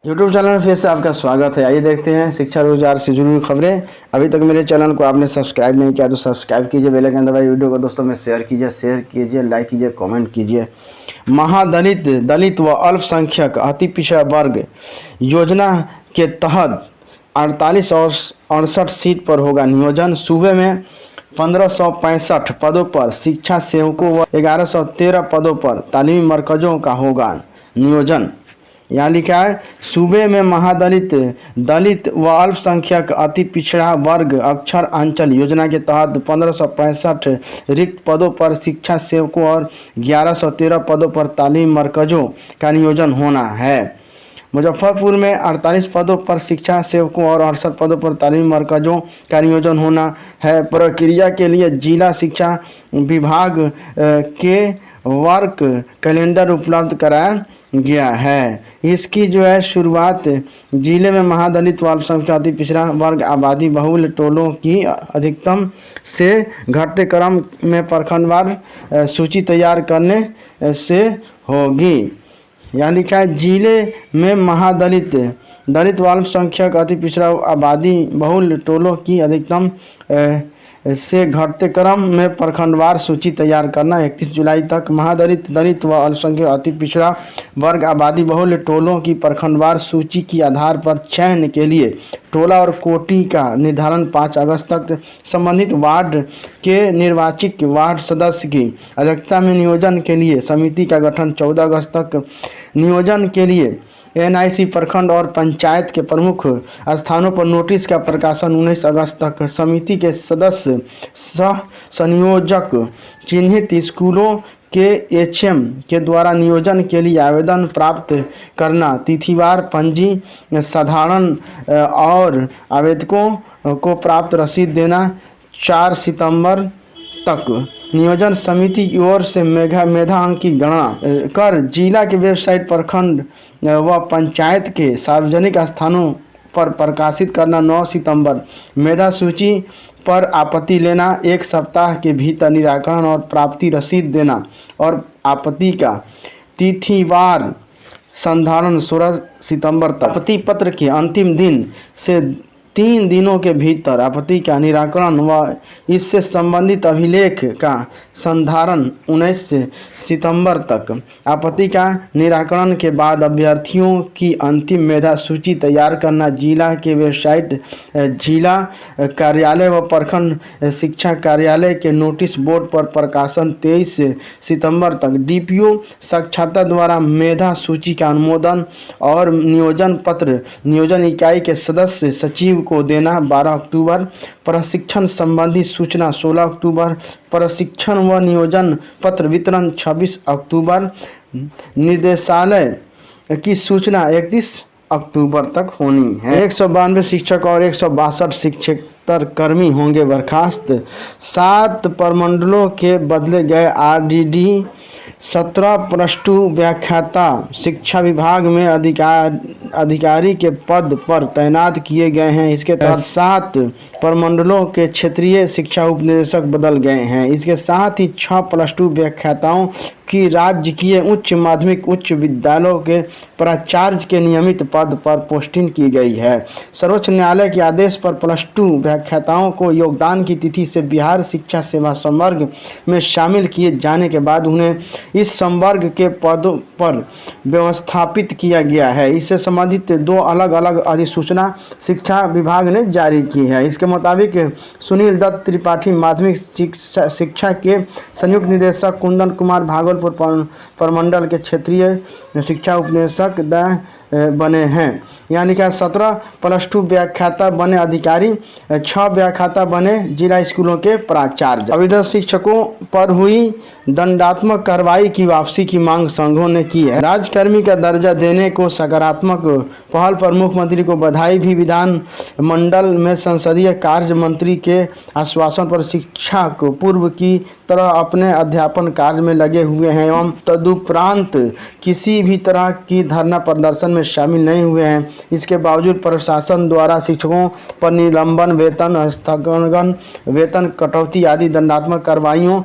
YouTube channel में फिर से आपका स्वागत है। आइए देखते हैं शिक्षा रोजगार से जुड़ी खबरें। अभी तक मेरे चैनल को आपने सब्सक्राइब नहीं किया तो सब्सक्राइब कीजिए, बेल आइकन दबाइए, वीडियो को दोस्तों में शेयर कीजिए, लाइक कीजिए, कमेंट कीजिए। महादलित, दलित व अल्पसंख्यक अति पिछड़ा वर्ग योजना के तहत 48 और 68 सीट पर होगा नियोजन। सूबे में 1565 पदों पर शिक्षा सेवकों व 1113 पदों पर तालीमी मरकज़ों का होगा नियोजन। यहाँ लिखा है, सूबे में महादलित, दलित व अल्पसंख्यक अति पिछड़ा वर्ग अक्षर अंचल योजना के तहत 1565 रिक्त पदों पर शिक्षा सेवकों और 1113 पदों पर तालीमी मरकज़ों का नियोजन होना है। मुजफ्फरपुर में 48 पदों पर शिक्षा सेवकों और 68 पदों पर तालीमी मरकज़ों का नियोजन होना है। प्रक्रिया के लिए जिला शिक्षा विभाग के वर्क कैलेंडर उपलब्ध कराया गया है। इसकी शुरुआत जिले में महादलित व अल्पसंख्यक अति पिछड़ा वर्ग आबादी बहुल टोलों की अधिकतम से घटते क्रम में प्रखंडवार सूची तैयार करने से होगी। यहाँ लिखा है, जिले में महादलित, दलित व अल्पसंख्यक अति पिछड़ा आबादी बहुल टोलों की अधिकतम से घटते क्रम में प्रखंडवार सूची तैयार करना। 31 जुलाई तक महादलित, दलित व अल्पसंख्यक अति पिछड़ा वर्ग आबादी बहुल टोलों की प्रखंडवार सूची के आधार पर चयन के लिए टोला और कोटि का निर्धारण 5 अगस्त तक संबंधित वार्ड के निर्वाचित वार्ड सदस्य की अध्यक्षता में नियोजन के लिए समिति का गठन 14 अगस्त तक। नियोजन के लिए NIC प्रखंड और पंचायत के प्रमुख स्थानों पर नोटिस का प्रकाशन 19 अगस्त तक। समिति के सदस्य सह संयोजक चिन्हित स्कूलों के HM के द्वारा नियोजन के लिए आवेदन प्राप्त करना। तिथिवार पंजी साधारण और आवेदकों को प्राप्त रसीद देना 4 सितंबर तक। नियोजन समिति की ओर से मेधा अंक की गणना कर जिला के वेबसाइट प्रखंड व पंचायत के सार्वजनिक स्थानों पर प्रकाशित करना 9 सितंबर। मेधा सूची पर आपत्ति लेना 1 सप्ताह के भीतर निराकरण और प्राप्ति रसीद देना और आपत्ति का तिथिवार संधारण 16 सितंबर तक। आपत्ति पत्र के अंतिम दिन से 3 दिनों के भीतर आपत्ति का निराकरण व इससे संबंधित अभिलेख का संधारण 19 सितंबर तक। आपत्ति का निराकरण के बाद अभ्यर्थियों की अंतिम मेधा सूची तैयार करना। जिला के वेबसाइट जिला कार्यालय व प्रखंड शिक्षा कार्यालय के नोटिस बोर्ड पर प्रकाशन 23 सितंबर तक। DPO साक्षरता द्वारा मेधा सूची का अनुमोदन और नियोजन पत्र नियोजन इकाई के सदस्य सचिव को देना 12 अक्टूबर। प्रशिक्षण संबंधी सूचना 16 अक्टूबर। प्रशिक्षण व नियोजन पत्र वितरण 26 अक्टूबर। निर्देशालय की सूचना 31 अक्टूबर तक होनी है। 192 शिक्षक और 162 शिक्षकेतर कर्मी होंगे बर्खास्त। 7 प्रमंडलों के बदले गए RDD। 17 +2 व्याख्याता शिक्षा विभाग में अधिकारी के पद पर तैनात किए गए हैं। इसके तहत 7 प्रमंडलों के क्षेत्रीय शिक्षा उपनिदेशक बदल गए हैं। इसके साथ ही 6 +2 व्याख्याताओं की राजकीय उच्च माध्यमिक उच्च विद्यालयों के प्राचार्य के नियमित पद पर पोस्टिंग की गई है। सर्वोच्च न्यायालय के आदेश पर +2 व्याख्याताओं को योगदान की तिथि से बिहार शिक्षा सेवा संवर्ग में शामिल किए जाने के बाद उन्हें इस संवर्ग के पदों पर व्यवस्थापित किया गया है। इससे संबंधित 2 अलग अलग अधिसूचना शिक्षा विभाग ने जारी की है। इसके मुताबिक सुनील दत्त त्रिपाठी माध्यमिक शिक्षा के संयुक्त निदेशक, कुंदन कुमार भागलपुर प्रमंडल के क्षेत्रीय शिक्षा उपनिदेशक बने हैं। यहाँ लिखा 17 +2 व्याख्याता बने अधिकारी, 6 व्याख्याता बने जिला स्कूलों के प्राचार्य। अविधा शिक्षकों पर हुई दंडात्मक कार्रवाई की वापसी की मांग संघों ने की है। राज्यकर्मी का दर्जा देने को सकारात्मक पहल पर मुख्यमंत्री को बधाई भी। विधान मंडल में संसदीय कार्य मंत्री के आश्वासन पर शिक्षक पूर्व की तरह अपने अध्यापन कार्य में लगे हुए हैं एवं तदुपरांत किसी भी तरह की धरना प्रदर्शन में शामिल नहीं हुए हैं। इसके बावजूद प्रशासन द्वारा शिक्षकों पर निलंबन, वेतन स्थगन, वेतन कटौती आदि दंडात्मक कार्रवाइयों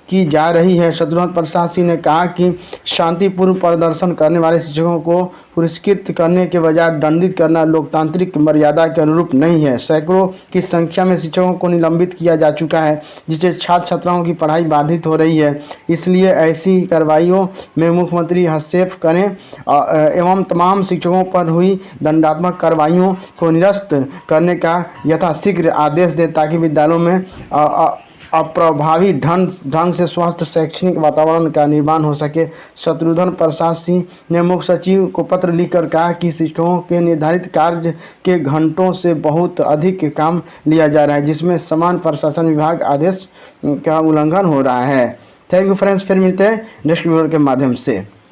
की जा रही है। शत्रुघ्न प्रसाद सिंह ने कहा कि शांतिपूर्ण प्रदर्शन करने वाले शिक्षकों को पुरस्कृत करने के बजाय दंडित करना लोकतांत्रिक मर्यादा के अनुरूप नहीं है। सैकड़ों की संख्या में शिक्षकों को निलंबित किया जा चुका है, जिससे छात्र छात्राओं की पढ़ाई बाधित हो रही है। इसलिए ऐसी कार्रवाइयों में मुख्यमंत्री हस्तक्षेप करें एवं तमाम शिक्षकों पर हुई दंडात्मक कार्रवाइयों को निरस्त करने का यथाशीघ्र आदेश दें, ताकि विद्यालयों में अप्रभावी ढंग से स्वस्थ शैक्षणिक वातावरण का निर्माण हो सके। शत्रुघ्न प्रसाद सिंह ने मुख्य सचिव को पत्र लिखकर कहा कि शिक्षकों के निर्धारित कार्य के घंटों से बहुत अधिक काम लिया जा रहा है, जिसमें समान प्रशासन विभाग आदेश का उल्लंघन हो रहा है। थैंक यू फ्रेंड्स, फिर मिलते हैं नेक्स्ट वीडियो के माध्यम से।